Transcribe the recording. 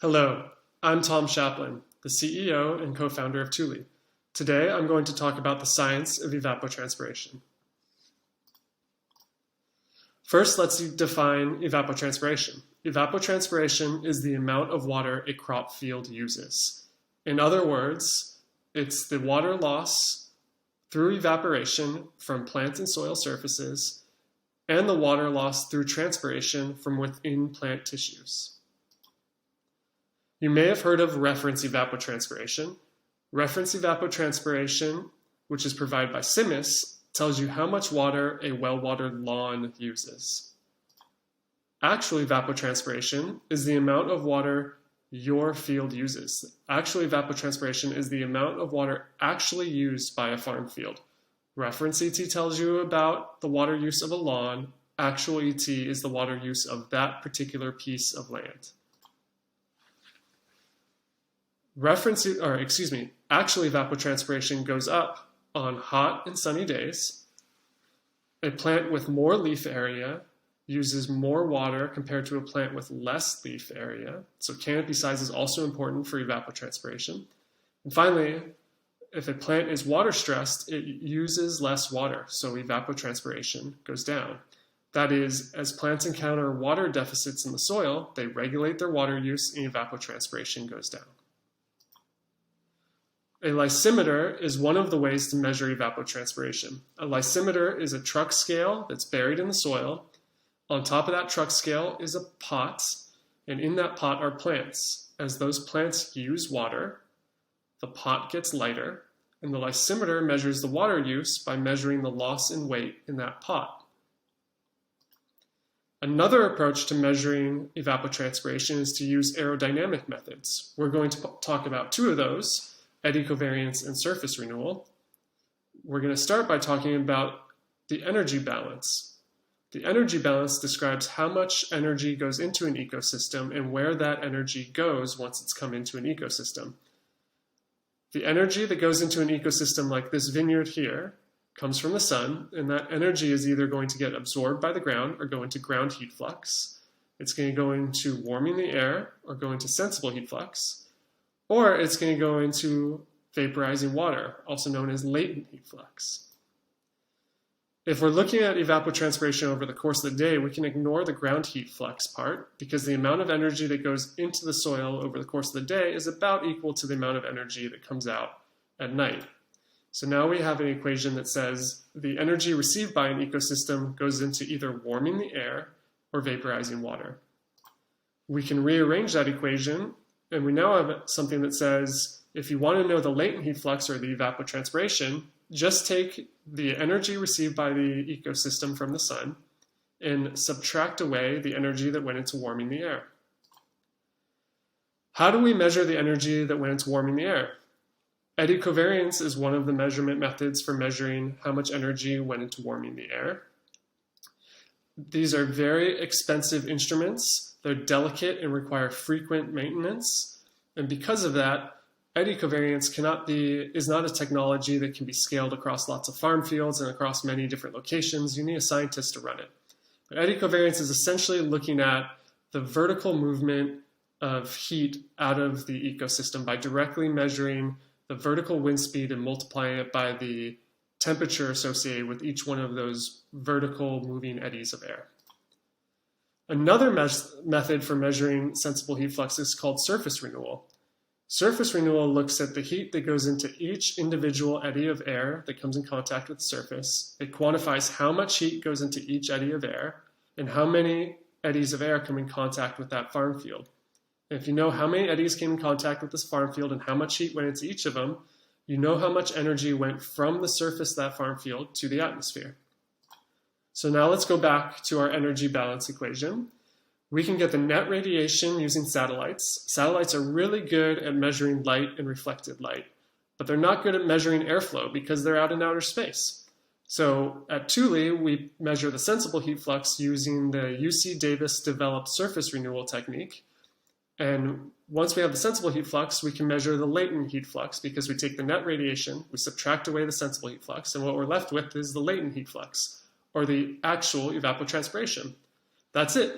Hello, I'm Tom Shapland, the CEO and co-founder of Tule. Today I'm going to talk about the science of evapotranspiration. First, let's define evapotranspiration. Evapotranspiration is the amount of water a crop field uses. In other words, it's the water loss through evaporation from plant and soil surfaces and the water loss through transpiration from within plant tissues. You may have heard of reference evapotranspiration. Reference evapotranspiration, which is provided by CIMIS, tells you how much water a well-watered lawn uses. Actual evapotranspiration is the amount of water your field uses. Actual evapotranspiration is the amount of water actually used by a farm field. Reference ET tells you about the water use of a lawn. Actual ET is the water use of that particular piece of land. Actual evapotranspiration goes up on hot and sunny days. A plant with more leaf area uses more water compared to a plant with less leaf area. So canopy size is also important for evapotranspiration. And finally, if a plant is water stressed, it uses less water, so evapotranspiration goes down. That is, as plants encounter water deficits in the soil, they regulate their water use and evapotranspiration goes down. A lysimeter is one of the ways to measure evapotranspiration. A lysimeter is a truck scale that's buried in the soil. On top of that truck scale is a pot, and in that pot are plants. As those plants use water, the pot gets lighter, and the lysimeter measures the water use by measuring the loss in weight in that pot. Another approach to measuring evapotranspiration is to use aerodynamic methods. We're going to talk about two of those: Eddy covariance and surface renewal. We're going to start by talking about the energy balance. The energy balance describes how much energy goes into an ecosystem and where that energy goes once it's come into an ecosystem. The energy that goes into an ecosystem like this vineyard here comes from the sun, and that energy is either going to get absorbed by the ground or go into ground heat flux. It's going to go into warming the air or go into sensible heat flux. Or it's going to go into vaporizing water, also known as latent heat flux. If we're looking at evapotranspiration over the course of the day, we can ignore the ground heat flux part because the amount of energy that goes into the soil over the course of the day is about equal to the amount of energy that comes out at night. So now we have an equation that says the energy received by an ecosystem goes into either warming the air or vaporizing water. We can rearrange that equation, and we now have something that says, if you want to know the latent heat flux or the evapotranspiration, just take the energy received by the ecosystem from the sun and subtract away the energy that went into warming the air. How do we measure the energy that went into warming the air? Eddy covariance is one of the measurement methods for measuring how much energy went into warming the air. These are very expensive instruments. They're delicate and require frequent maintenance. And because of that, Eddy covariance is not a technology that can be scaled across lots of farm fields and across many different locations. You need a scientist to run it. But Eddy covariance is essentially looking at the vertical movement of heat out of the ecosystem by directly measuring the vertical wind speed and multiplying it by the temperature associated with each one of those vertical moving eddies of air. Another method for measuring sensible heat flux is called surface renewal. Surface renewal looks at the heat that goes into each individual eddy of air that comes in contact with the surface. It quantifies how much heat goes into each eddy of air and how many eddies of air come in contact with that farm field. And if you know how many eddies came in contact with this farm field and how much heat went into each of them, you know how much energy went from the surface of that farm field to the atmosphere. So now let's go back to our energy balance equation. We can get the net radiation using satellites. Satellites are really good at measuring light and reflected light, but they're not good at measuring airflow because they're out in outer space. So at Tule, we measure the sensible heat flux using the UC Davis developed surface renewal technique. And once we have the sensible heat flux, we can measure the latent heat flux because we take the net radiation, we subtract away the sensible heat flux, and what we're left with is the latent heat flux, or the actual evapotranspiration. That's it.